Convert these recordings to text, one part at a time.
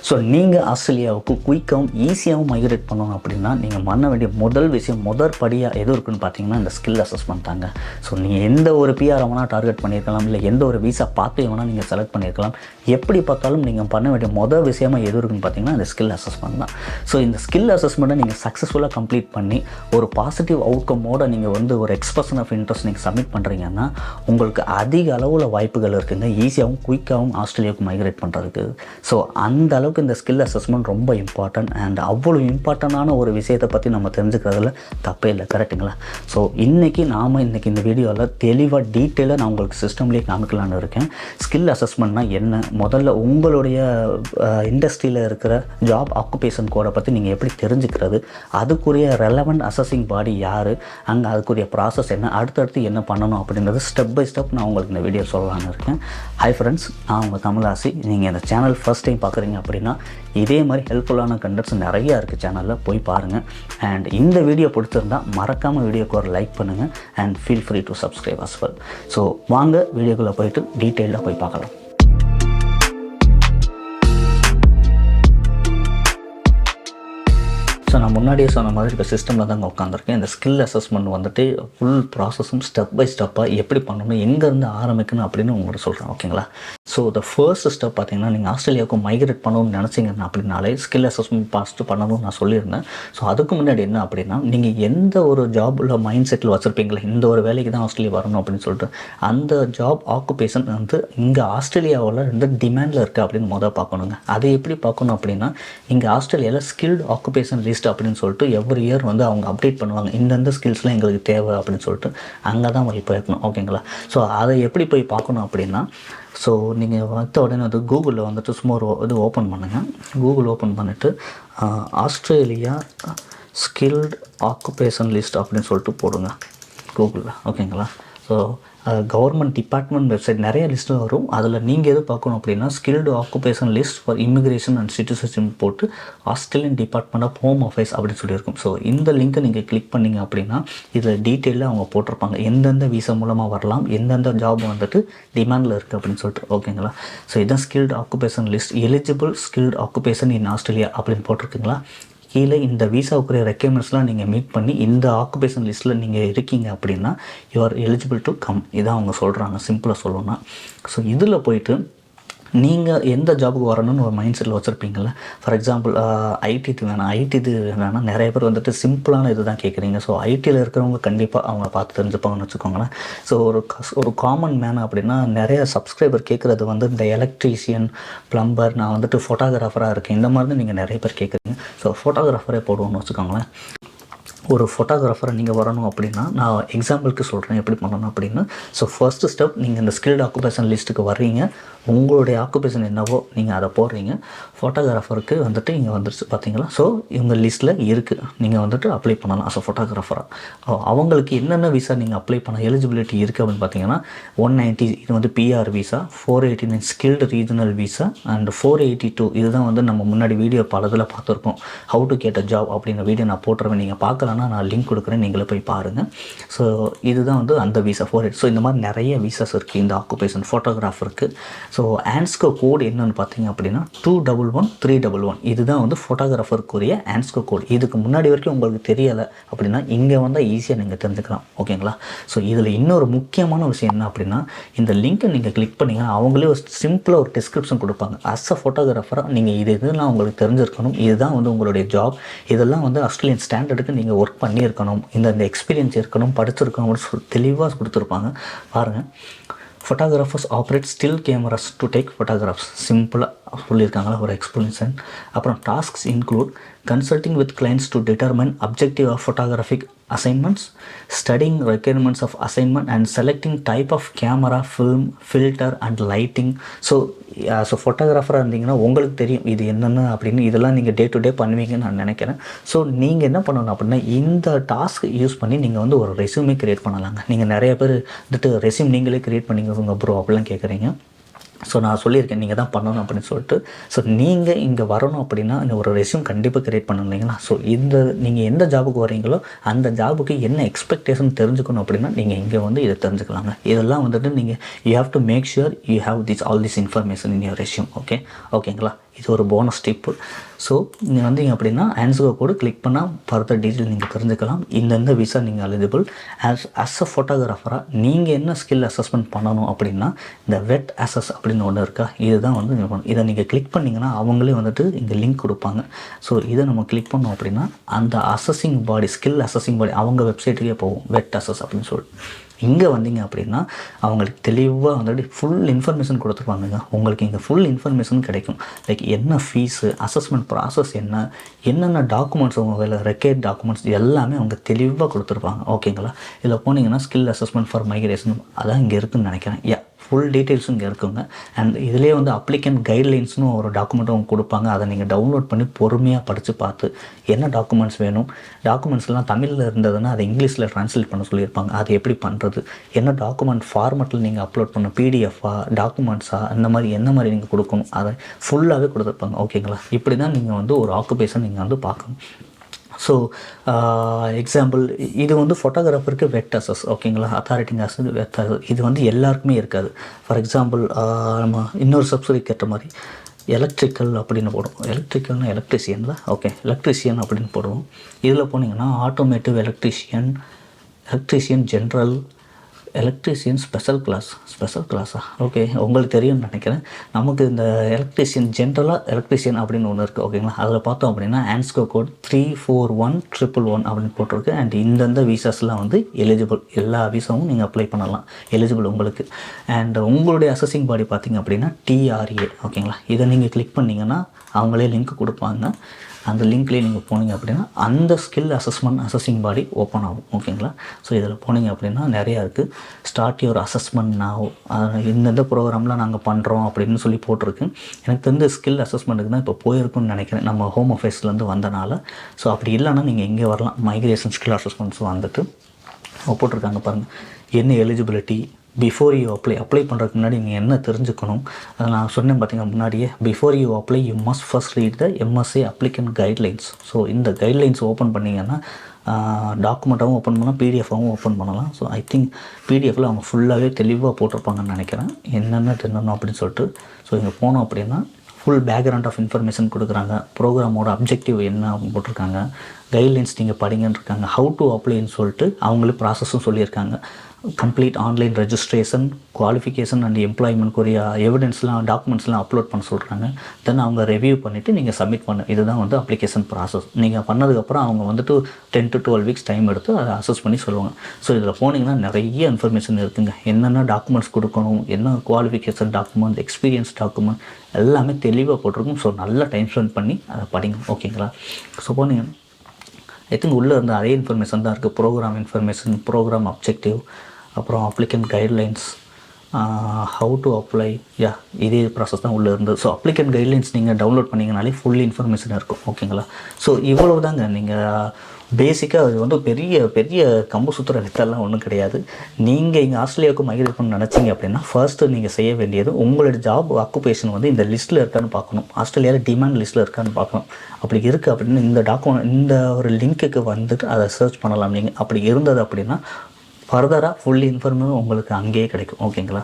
So நீங்கள் ஆஸ்திரேலியாவுக்கு குயிக்காகவும் ஈஸியாகவும் மைக்ரேட் பண்ணணும் அப்படின்னா நீங்கள் பண்ண வேண்டிய முதல் விஷயம், முதல் படியாக எது இருக்குன்னு பார்த்தீங்கன்னா இந்த ஸ்கில் அசஸ்மெண்ட் தாங்க. ஸோ நீங்கள் எந்த ஒரு பிஆர் வேணால் டார்கெட் பண்ணியிருக்கலாம், இல்லை எந்த ஒரு விசா பார்த்து வேணால் நீங்கள் செலக்ட் பண்ணியிருக்கலாம். எப்படி பார்த்தாலும் நீங்கள் பண்ண வேண்டிய முதல் விஷயமாக எது இருக்குன்னு பார்த்தீங்கன்னா இந்த ஸ்கில் அசஸ்மெண்ட் தான். ஸோ இந்த ஸ்கில் அசஸ்மெண்ட்டை நீங்கள் சக்ஸஸ்ஃபுல்லாக கம்ப்ளீட் பண்ணி ஒரு பாசிட்டிவ் அவுட்கமோடு நீங்கள் வந்து ஒரு எக்ஸ்பிரஷன் ஆஃப் இன்ட்ரெஸ்ட் நீங்கள் சப்மிட் பண்ணுறீங்கன்னா உங்களுக்கு அதிக அளவில் வாய்ப்புகள் இருக்குங்க ஈஸியாகவும் குயிக்காகவும் ஆஸ்திரேலியாவுக்கு மைக்ரேட் பண்ணுறதுக்கு. ஸோ அந்த அளவுக்கு இந்த ஸ்கில் அசஸ்மெண்ட் ரொம்ப இம்பார்ட்டன்ட். அண்ட் அவ்வளோ இம்பார்ட்டண்டான ஒரு விஷயத்தை பற்றி நம்ம தெரிஞ்சுக்கிறதுல தப்பே இல்லை, கரெக்டுங்களா? ஸோ இன்றைக்கி இந்த வீடியோவில் தெளிவாக டீட்டெயிலாக நான் உங்களுக்கு சிஸ்டம்லேயே காமிக்கலான்னு இருக்கேன். ஸ்கில் அசஸ்மெண்ட்னா என்ன, முதல்ல உங்களுடைய இண்டஸ்ட்ரியில் இருக்கிற ஜாப் ஆக்குபேஷன் கோடை பற்றி நீங்கள் எப்படி தெரிஞ்சுக்கிறது, அதுக்குரிய ரெலவெண்ட் அசஸிங் பாடி யார், அங்கே அதுக்குரிய ப்ராசஸ் என்ன, அடுத்தடுத்து என்ன பண்ணணும் அப்படின்றது ஸ்டெப் பை ஸ்டெப் நான் உங்களுக்கு இந்த வீடியோ சொல்லலான்னு இருக்கேன். ஹாய் ஃப்ரெண்ட்ஸ், நான் உங்கள் தமிழ் ஆசி. நீங்கள் இந்த சேனல் ஃபர்ஸ்ட் டைம் பார்க்குறீங்க அப்படின்னா இதே மாதிரி ஹெல்ப்ஃபுல்லான கண்டென்ட்ஸ் நிறையா இருக்குது, சேனலில் போய் பாருங்கள். அண்ட் இந்த வீடியோ பிடிச்சிருந்தால் மறக்காமல் வீடியோக்கு ஒரு லைக் பண்ணுங்கள் and feel free to subscribe as well. So வாங்க வீடியோக்குள்ளே போயிட்டு டீட்டெயிலாக போய் பார்க்கலாம். ஸோ நான் முன்னாடியே சொன்ன மாதிரி இப்போ சிஸ்டமில் தாங்க உட்காந்துருக்கேன். இந்த ஸ்கில் அசஸ்மெண்ட் வந்துட்டு ஃபுல் ப்ராசஸும் ஸ்டெப் பை ஸ்டெப்பாக எப்படி பண்ணணும், எங்கேருந்து ஆரம்பிக்கணும் அப்படின்னு உங்களுக்கு சொல்கிறேன், ஓகேங்களா? ஸோ த ஃபர்ஸ்ட் ஸ்டெப் பார்த்தீங்கன்னா நீங்கள் ஆஸ்திரேலியாவுக்கு மைக்ரேட் பண்ணணும்னு நினச்சிங்கன்னா அப்படின்னாலே ஸ்கில் அசஸ்மெண்ட் ஃபஸ்ட்டு பண்ணணும்னு நான் சொல்லியிருந்தேன். ஸோ அதுக்கு முன்னாடி என்ன அப்படின்னா, நீங்கள் எந்த ஒரு ஜாபில் மைண்ட் செட்டில் வச்சுருப்பீங்களா, இந்த ஒரு வேலைக்கு தான் ஆஸ்திரேலியா வரணும் அப்படின்னு சொல்லிட்டு அந்த ஜாப் ஆக்குபேஷன் வந்து இங்கே ஆஸ்திரேலியாவில் வந்து டிமாண்டில் இருக்குது அப்படின்னு முதல் பார்க்கணுங்க. அதை எப்படி பார்க்கணும் அப்படின்னா, இங்கே ஆஸ்திரேலியாவில் ஸ்கில்டு ஆக்குபேஷன் லிஸ்ட் அப்படின்னு சொல்லிட்டு எவ்ரி இயர் வந்து அவங்க அப்டேட் பண்ணுவாங்க. இந்தந்த ஸ்கில்ஸ்லாம் எங்களுக்கு தேவை அப்படின்னு சொல்லிட்டு அங்கே தான் போய் பார்க்கணும், ஓகேங்களா? ஸோ அதை எப்படி போய் பார்க்கணும் அப்படின்னா, ஸோ நீங்கள் வந்த உடனே வந்து கூகுளில் வந்துட்டு சும்மா ஒரு இது ஓப்பன் பண்ணுங்கள். கூகுள் ஓப்பன் பண்ணிவிட்டு ஆஸ்திரேலியா ஸ்கில்டு ஆக்குபேஷன் லிஸ்ட் அப்படின்னு சொல்லிட்டு போடுங்க கூகுளில், ஓகேங்களா? ஸோ கவர்மெண்ட் டிபார்ட்மெண்ட் வெப்சைட் நிறைய லிஸ்ட்டு வரும். அதில் நீங்கள் எது பார்க்கணும் அப்படின்னா skilled occupation list for immigration and citizenship போட்டு Australian department of home affairs அப்படின்னு சொல்லியிருக்கும். ஸோ இந்த லிங்க்கை நீங்கள் கிளிக் பண்ணிங்க அப்படின்னா இதில் டீட்டெயிலாக அவங்க போட்டிருப்பாங்க எந்தெந்த வீசா மூலமாக வரலாம், எந்தெந்த ஜாப் வந்துட்டு டிமாண்டில் இருக்குது அப்படின்னு சொல்லிட்டு, ஓகேங்களா? ஸோ இதுதான் skilled occupation list, eligible skilled occupation in Australia அப்படின்னு போட்டிருக்குங்களா? கீழே இந்த வீசாவுக்குரிய ரெக்யர்மெண்ட்ஸ்லாம் நீங்கள் மீட் பண்ணி இந்த ஆக்குபேஷன் லிஸ்ட்டில் நீங்கள் இருக்கீங்க அப்படின்னா you are eligible to come, இதான் அவங்க சொல்கிறாங்க சிம்பிளாக சொல்லணும்னா. ஸோ இதில் போயிட்டு நீங்கள் எந்த ஜாபுக்கு வரணும்னு ஒரு மைண்ட் செட்டில் வச்சுருப்பீங்கள. ஃபார் எக்ஸாம்பிள் ஐடி வேணாம், வேணாம், நிறைய பேர் வந்துட்டு சிம்பிளான இது தான் கேட்குறீங்க. ஸோ ஐடியில் இருக்கிறவங்க கண்டிப்பாக அவங்க பார்த்து தெரிஞ்சுப்பாங்கன்னு வச்சுக்கோங்களேன். ஸோ ஒரு காமன் மேன் அப்படின்னா நிறைய சப்ஸ்கிரைபர் கேட்குறது வந்து இந்த எலக்ட்ரீஷியன், ப்ளம்பர், நான் வந்துட்டு ஃபோட்டோகிராஃபராக இருக்கேன், இந்த மாதிரி தான் நீங்கள் நிறைய பேர் கேட்குறீங்க. ஸோ ஃபோட்டோகிராஃபரே போடுவோம்னு வச்சுக்கோங்களேன். ஒரு ஃபோட்டோகிராஃபரை நீங்கள் வரணும் அப்படின்னா நான் எக்ஸாம்பிளுக்கு சொல்கிறேன் எப்படி பண்ணணும் அப்படின்னு. ஸோ ஃபர்ஸ்ட் ஸ்டெப், நீங்கள் இந்த ஸ்கில்டு ஆக்குபேஷன் லிஸ்ட்டுக்கு வர்றீங்க, உங்களுடைய ஆக்குபேஷன் என்னவோ நீங்கள் அதை போடுறீங்க. ஃபோட்டோகிராஃபருக்கு வந்துட்டு இங்கே வந்துருச்சு பார்த்தீங்களா? ஸோ இவங்க லிஸ்ட்டில் இருக்குது, நீங்கள் வந்துட்டு அப்ளை பண்ணலாம் அஸ் அ ஃபோட்டோகிராஃபராக. அவங்களுக்கு என்னென்ன விசா நீங்கள் அப்ளை பண்ண எலிஜிபிலிட்டி இருக்குது அப்படின்னு பார்த்தீங்கன்னா 190 இது வந்து PR visa, 489 skilled regional visa and 482 இதுதான் வந்து நம்ம முன்னாடி வீடியோ பலதில் பார்த்துருக்கோம், how to get a job அப்படிங்கிற வீடியோ நான் போட்டுருவேன். நீங்கள் பார்க்கலன்னா நான் லிங்க் கொடுக்குறேன், நீங்களே போய் பாருங்கள். ஸோ இதுதான் வந்து அந்த விசா 48. ஸோ இந்த மாதிரி நிறைய விசாஸ் இருக்குது இந்த ஆக்குபேஷன் ஃபோட்டோகிராஃபருக்கு. ஸோ ஆன்ஸ்கோ கோடு என்னென்னு பார்த்தீங்க அப்படின்னா 211-311 இதுதான் வந்து ஃபோட்டோகிராஃபருக்குரிய ஆன்ஸ்கோ கோடு. இதுக்கு முன்னாடி வரைக்கும் உங்களுக்கு தெரியலை அப்படின்னா இங்கே வந்தால் ஈஸியாக நீங்கள் தெரிஞ்சுக்கலாம், ஓகேங்களா? ஸோ இதில் இன்னொரு முக்கியமான விஷயம் என்ன அப்படின்னா, இந்த லிங்க்கை நீங்கள் கிளிக் பண்ணிங்கன்னா அவங்களே ஒரு சிம்பிளாக ஒரு டிஸ்கிரிப்ஷன் கொடுப்பாங்க. அஸ் அ ஃபோட்டோகிராஃபராக நீங்கள் இதெல்லாம் உங்களுக்கு தெரிஞ்சிருக்கணும், இதுதான் வந்து உங்களுடைய ஜாப், இதெல்லாம் வந்து ஆஸ்திரேலியன் ஸ்டாண்டர்டுக்கு நீங்கள் ஒர்க் பண்ணியிருக்கணும், இந்த எக்ஸ்பீரியன்ஸ் இருக்கணும், படிச்சிருக்கணும் அப்படின்னு சொல்லி தெளிவாக கொடுத்துருப்பாங்க. பாருங்கள், photographers operate still cameras to take photographs, சிம்பிளாக சொல்லியிருக்காங்களா ஒரு எக்ஸ்பிளனேஷன். அப்புறம் tasks include consulting with clients to determine objective of photographic assignments, studying requirements of assignment and selecting type of camera, film, filter and lighting. So ஃபோட்டோகிராஃபராக இருந்தீங்கன்னா உங்களுக்கு தெரியும் இது என்னென்ன அப்படின்னு, இதெல்லாம் நீங்கள் டே டு டே பண்ணுவீங்கன்னு நான் நினைக்கிறேன். ஸோ நீங்கள் என்ன பண்ணணும் அப்படின்னா இந்த டாஸ்க் யூஸ் பண்ணி நீங்கள் வந்து ஒரு ரெஸ்யூமே க்ரியேட் பண்ணலாங்க. நீங்கள் நிறைய பேர் வந்துட்டு ரெஸ்யூம் நீங்களே க்ரியேட் பண்ணிக்கோங்க ப்ரோ அப்படிலாம் கேட்குறீங்க. ஸோ நான் சொல்லியிருக்கேன் நீங்கள் தான் பண்ணணும் அப்படின்னு சொல்லிட்டு. ஸோ நீங்கள் இங்கே வரணும் அப்படின்னா ஒரு ரெஸ்யூம் கண்டிப்பாக க்ரியேட் பண்ணணும் இல்லைங்களா? ஸோ நீங்கள் எந்த ஜாபுக்கு வரீங்களோ அந்த ஜாபுக்கு என்ன எக்ஸ்பெக்டேஷன் தெரிஞ்சுக்கணும் அப்படின்னா நீங்கள் இங்கே வந்து இதை தெரிஞ்சுக்கலாங்க. இதெல்லாம் வந்துட்டு நீங்கள் you have to make sure you have all this information in your resume. ஓகேங்களா? இது ஒரு போனஸ் டிப்பு. ஸோ நீங்கள் வந்தீங்க அப்படின்னா ஆன்சர் கோடு கிளிக் பண்ணால் ஃபர்தர் டீட்டெயில் நீங்கள் தெரிஞ்சுக்கலாம். இந்தந்த விசா நீங்கள் எலிஜிபிள். அஸ் அ ஃபோட்டோகிராஃபராக நீங்கள் என்ன ஸ்கில் அசஸ்மெண்ட் பண்ணணும் அப்படின்னா இந்த வெட் அசஸ் அப்படின்னு ஒன்று இருக்கா, இதுதான் வந்து இதை நீங்கள் கிளிக் பண்ணிங்கன்னா அவங்களே வந்துட்டு இங்கே லிங்க் கொடுப்பாங்க. ஸோ இதை நம்ம கிளிக் பண்ணோம் அப்படின்னா அந்த அசஸிங் பாடி, ஸ்கில் அசஸிங் பாடி அவங்க வெப்சைட்டுக்கே போகும், வெட் அசஸ் அப்படின்னு சொல்லிட்டு. இங்கே வந்தீங்க அப்படின்னா அவங்களுக்கு தெளிவாக வந்துட்டு ஃபுல் இன்ஃபர்மேஷன் கொடுத்துருப்பாங்க. உங்களுக்கு இங்கே ஃபுல் இன்ஃபர்மேஷன் கிடைக்கும். லைக் என்ன ஃபீஸு, அசஸ்மெண்ட் ப்ராசஸ் என்னென்ன டாக்குமெண்ட்ஸ் உங்கள் வேலை, ரெக்கேர்ட் டாக்குமெண்ட்ஸ் எல்லாமே அவங்க தெளிவாக கொடுத்துருப்பாங்க. ஓகேங்களா? இதில் போனீங்கன்னா ஸ்கில் அசஸ்மெண்ட் ஃபார் மைக்ரேஷன் அதான் இங்கே இருக்குதுன்னு நினைக்கிறேன். ஃபுல் டீட்டெயில்ஸும் இங்கே இருக்குங்க. அண்ட் இதிலே வந்து அப்ளிகண்ட் கைட்லைன்ஸ்னு ஒரு டாக்குமெண்ட்டும் அவங்க கொடுப்பாங்க. அதை நீங்கள் டவுன்லோட் பண்ணி பொறுமையாக படித்து பார்த்து என்ன டாக்குமெண்ட்ஸ் வேணும், டாக்குமெண்ட்ஸ்லாம் தமிழில் இருந்ததுன்னா அதை இங்கிலீஷில் ட்ரான்ஸ்லேட் பண்ண சொல்லியிருப்பாங்க. அது எப்படி பண்ணுறது, என்ன டாக்குமெண்ட் ஃபார்மெட்டில் நீங்கள் அப்லோட் பண்ண, பிடிஎஃபா டாக்குமெண்ட்ஸா, இந்த மாதிரி என்ன மாதிரி நீங்கள் கொடுக்கணும், அதை ஃபுல்லாகவே கொடுத்துருப்பாங்க. ஓகேங்களா? இப்படி தான் நீங்கள் வந்து ஒரு ஆக்குபேஷன் நீங்கள் வந்து பார்க்கணும். ஸோ எக்ஸாம்பிள் இது வந்து ஃபோட்டோகிராஃபருக்கு வெட் அசஸ். ஓகேங்களா? அத்தாரிட்டிங் அசஸ், வெட் அசஸ் இது வந்து எல்லாருக்குமே இருக்காது. ஃபார் எக்ஸாம்பிள் நம்ம இன்னொரு சப்சிடி கேட்ட மாதிரி எலக்ட்ரிக்கல் அப்படின்னு போடுவோம். எலக்ட்ரிக்கல்னால் எலக்ட்ரிஷியன் தான். ஓகே, எலக்ட்ரிஷியன் அப்படின்னு போடுவோம். இதில் போனீங்கன்னா automotive electrician general, electrician special கிளாஸா? ஓகே, உங்களுக்கு தெரியும்னு நினைக்கிறேன். நமக்கு இந்த எலக்ட்ரிஷியன் ஜென்ரலாக எலக்ட்ரிஷியன் அப்படின்னு ஒன்று இருக்குது. ஓகேங்களா? அதில் பார்த்தோம் அப்படின்னா ஆன்ஸ்கோ கோட் 341111 அப்படின்னு போட்டிருக்கு. அண்ட் இந்தந்த விசாஸ்லாம் வந்து எலிஜிபிள், எல்லா விசாவும் நீங்கள் அப்ளை பண்ணலாம், எலிஜிபிள் உங்களுக்கு. அண்ட் உங்களுடைய அசஸிங் பாடி பார்த்திங்க அப்படின்னா டிஆர்ஏ. ஓகேங்களா? இதை நீங்கள் கிளிக் பண்ணிங்கன்னா அவங்களே லிங்க் கொடுப்பாங்க. அந்த லிங்க்லேயே நீங்கள் போனீங்க அப்படின்னா அந்த ஸ்கில் அசஸிங் பாடி ஓப்பன் ஆகும். ஓகேங்களா? ஸோ இதில் போனீங்க அப்படின்னா நிறையா இருக்குது. ஸ்டார்ட் யுவர் அசஸ்மெண்ட் நாவ், இந்தந்த ப்ரோக்ராம்லாம் நாங்கள் பண்ணுறோம் அப்படின்னு சொல்லி போட்டிருக்கு. எனக்கு தெரிஞ்ச ஸ்கில் அசஸ்மெண்ட்டுக்கு தான் இப்போ போயிருக்குன்னு நினைக்கிறேன், நம்ம ஹோம் அஃபேர்ஸ்லேருந்து வந்தனால. ஸோ அப்படி இல்லைன்னா நீங்கள் இங்கே வரலாம். மைக்ரேஷன் ஸ்கில் அசஸ்மெண்ட்ஸ் வந்துட்டு போட்டிருக்காங்க பாருங்கள். என்ன எலிஜிபிலிட்டி, பிஃபோர் யூ அப்ளை பண்ணுறதுக்கு முன்னாடி நீங்கள் என்ன தெரிஞ்சுக்கணும், அதை நான் சொன்னேன் பார்த்தீங்கன்னா முன்னாடியே. Before you apply you must first read the MSA applicant guidelines. So இந்த கைட்லைன்ஸ் ஓப்பன் பண்ணிங்கன்னா டாக்குமெண்ட்டாகவும் ஓப்பன் பண்ணலாம், பிடிஎஃபாகவும் ஓப்பன் பண்ணலாம். ஸோ ஐ திங்க் பிடிஎஃபில் அவங்க ஃபுல்லாகவே தெளிவாக போட்டிருப்பாங்கன்னு நினைக்கிறேன், என்னென்ன தெரியணும் அப்படின்னு சொல்லிட்டு. ஸோ இங்கே போனோம் அப்படின்னா ஃபுல் பேக்ரவுண்ட் ஆஃப் இன்ஃபர்மேஷன் கொடுக்குறாங்க. ப்ரோக்ராமோட அப்ஜெக்டிவ் என்ன அப்படின்னு போட்டிருக்காங்க. கைட்லைன்ஸ் நீங்கள் படிங்கன்னு இருக்காங்க. ஹவு டு அப்ளைன்னு சொல்லிட்டு அவங்களே ப்ராசஸும் சொல்லியிருக்காங்க. Complete online registration, qualification and எம்ப்ளாய்மெண்ட்க்குரிய எவிடன்ஸ்லாம், டாக்குமெண்ட்ஸ்லாம் அப்லோட் பண்ண சொல்கிறாங்க. தென் அவங்க ரிவ்யூ பண்ணிவிட்டு நீங்கள் சப்மிட் பண்ண, இதுதான் வந்து அப்ளிகேஷன் ப்ராசஸ். நீங்கள் பண்ணதுக்கப்புறம் அவங்க வந்துட்டு 10 to 12 வீக்ஸ் டைம் எடுத்து அதை அசஸ் பண்ணி சொல்லுவாங்க. ஸோ இதில் போனீங்கன்னா நிறைய இன்ஃபர்மேஷன் இருக்குங்க. என்னென்ன டாக்குமெண்ட்ஸ் கொடுக்கணும், என்ன குவாலிஃபிகேஷன் டாக்குமெண்ட், எக்ஸ்பீரியன்ஸ் டாக்குமெண்ட் எல்லாமே தெளிவாக போட்டிருக்கும். ஸோ நல்ல டைம் ஸ்பெண்ட் பண்ணி அதை படிங்க. ஓகேங்களா? ஸோ போனீங்க ஐ திங்க் உள்ளே இருந்த அதே இன்ஃபர்மேஷன் தான் இருக்குது. ப்ரோக்ராம் இன்ஃபர்மேஷன், ப்ரோக்ராம் அப்ஜெக்டிவ், அப்புறம் applicant guidelines, how to apply, இதே ப்ராசஸ் தான் உள்ளே இருந்தது. ஸோ அப்ளிகண்ட் கைட்லைன்ஸ் நீங்கள் டவுன்லோட் பண்ணிங்கனாலே ஃபுல் இன்ஃபர்மேஷன் இருக்கும். ஓகேங்களா? ஸோ இவ்வளவு தாங்க. நீங்கள் பேசிக்காக அது வந்து பெரிய பெரிய கம்பு சுற்றுற வித்தெல்லாம் ஒன்றும் கிடையாது. நீங்கள் இங்கே ஆஸ்திரேலியாவுக்கு மைக்ரேட் பண்ண நினச்சிங்க அப்படின்னா ஃபர்ஸ்ட்டு நீங்கள் செய்ய வேண்டியது உங்களோட ஜாப் ஆக்குபேஷன் வந்து இந்த லிஸ்ட்டில் இருக்கான்னு பார்க்கணும். ஆஸ்திரேலியாவில் டிமாண்ட் லிஸ்ட்டில் இருக்கான்னு பார்க்கணும். அப்படி இருக்குது அப்படின்னு இந்த டாக்குமெண்ட், இந்த ஒரு லிங்க்குக்கு வந்துட்டு அதை சர்ச் பண்ணலாம். நீங்கள் அப்படி இருந்தது அப்படின்னா ஃபர்தராக ஃபுல் இன்ஃபர்மேஷன் உங்களுக்கு அங்கேயே கிடைக்கும். ஓகேங்களா?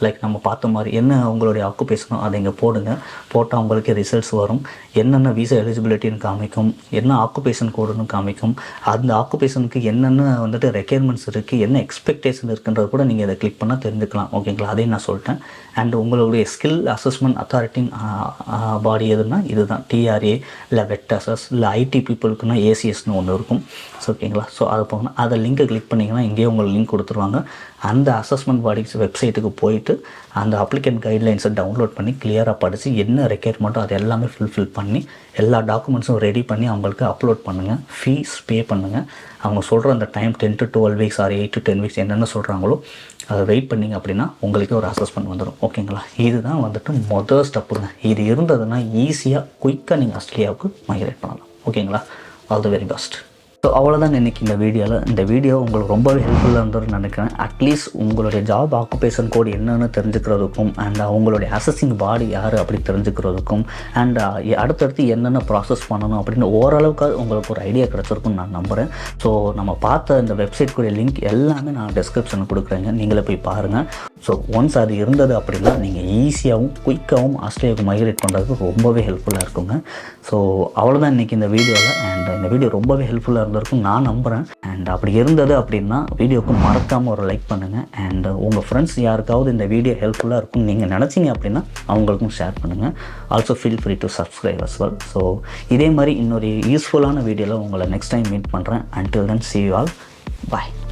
லைக் நம்ம பார்த்த மாதிரி என்ன உங்களுடைய ஆக்குபேஷனோ அதை இங்கே போடுங்க. போட்டால் உங்களுக்கு ரிசல்ட்ஸ் வரும். என்னென்ன விசா எலிஜிபிலிட்டின்னு காமிக்கும், என்ன ஆக்குபேஷன் கோடுன்னு காமிக்கும், அந்த ஆக்குபேஷனுக்கு என்னென்ன வந்துட்டு ரெக்யர்மெண்ட்ஸ் இருக்குது, என்ன எக்ஸ்பெக்டேஷன் இருக்குன்றது கூட நீங்கள் இதை கிளிக் பண்ணால் தெரிஞ்சுக்கலாம். ஓகேங்களா? அதையும் நான் சொல்லிட்டேன். அண்ட் உங்களுடைய ஸ்கில் அசஸ்மெண்ட் அத்தாரிட்டிங் பாடி எதுனா இதுதான், டிஆர்ஏ இல்லை வெட் அசஸ், இல்லை ஐடி பீப்புளுக்குன்னா ஏசிஎஸ்னு ஒன்று இருக்கும். ஸோ ஓகேங்களா? ஸோ அது போகணும். அதை லிங்கை கிளிக் பண்ணிங்கன்னா இங்கேயே உங்களுக்கு லிங்க் கொடுத்துருவாங்க. அந்த அசஸ்மெண்ட் பாடிஸ் வெப்சைட்டுக்கு போயிட்டு அந்த அப்ளிகண்ட் கைட்லைன்ஸை டவுன்லோட் பண்ணி கிளியராக படித்து என்ன ரெக்யர்மெண்ட்டோ அது எல்லாமே ஃபுல்ஃபில் பண்ணி எல்லா டாக்குமெண்ட்ஸும் ரெடி பண்ணி அவங்களுக்கு அப்லோட் பண்ணுங்கள். ஃபீஸ் பே பண்ணுங்கள். அவங்க சொல்கிற அந்த time 10 to 12 weeks R 8 to 10 weeks என்னென்ன சொல்கிறாங்களோ அதை வெயிட் பண்ணிங்க அப்படின்னா உங்களுக்கு ஒரு அசஸ்மெண்ட் வந்துடும். ஓகேங்களா? இதுதான் வந்துட்டு மொதல் ஸ்டெப்புங்க. இது இருந்ததுன்னா ஈஸியாக குயிக்காக நீங்கள் ஆஸ்திரேலியாவுக்கு மைக்ரேட் பண்ணலாம். ஓகேங்களா? All the very best. So அவ்வளோதான் இன்றைக்கி இந்த வீடியோவில். இந்த வீடியோ உங்களுக்கு ரொம்பவே ஹெல்ப்ஃபுல்லாக இருந்ததுன்னு நினைக்கிறேன். அட்லீஸ்ட் உங்களுடைய ஜாப் ஆக்குபேஷன் கோடு என்னென்னு தெரிஞ்சுக்கிறதுக்கும், அண்ட் அவங்களுடைய அசஸிங் பாடி யார் அப்படி தெரிஞ்சுக்கிறதுக்கும், அண்ட் அடுத்தடுத்து என்னென்ன ப்ராசஸ் பண்ணணும் அப்படின்னு ஓரளவுக்கு உங்களுக்கு ஒரு ஐடியா கிடச்சிருக்குன்னு நான் நம்புகிறேன். ஸோ நம்ம பார்த்த இந்த வெப்சைட்க்குரிய லிங்க் எல்லாமே நான் டிஸ்கிரிப்ஷனில் கொடுக்குறேங்க, நீங்களே போய் பாருங்கள். ஸோ ஒன்ஸ் அது இருந்தது அப்படின்னா நீங்கள் ஈஸியாகவும் குயிக்காகவும் ஆஸ்திரேலியாவுக்கு மைக்ரேட் பண்ணுறதுக்கு ரொம்பவே ஹெல்ப்ஃபுல்லாக இருக்குங்க. ஸோ அவ்வளோதான் இன்றைக்கி இந்த வீடியோவில். அண்ட் இந்த வீடியோ ரொம்பவே ஹெல்ப்ஃபுல்லாக இருந்திருக்கும் நான் நம்புகிறேன். அண்ட் அப்படி இருந்தது அப்படின்னா வீடியோவுக்கு மறக்காமல் ஒரு லைக் பண்ணுங்கள். அண்ட் உங்கள் ஃப்ரெண்ட்ஸ் யாருக்காவது இந்த வீடியோ ஹெல்ப்ஃபுல்லாக இருக்கும்னு நீங்கள் நினச்சிங்க அப்படின்னா அவங்களுக்கும் ஷேர் பண்ணுங்கள். Also feel free to subscribe as well. So இதே மாதிரி இன்னொரு யூஸ்ஃபுல்லான வீடியோவில் உங்களை நெக்ஸ்ட் டைம் மீட் பண்ணுறேன். Until then, see you all. Bye.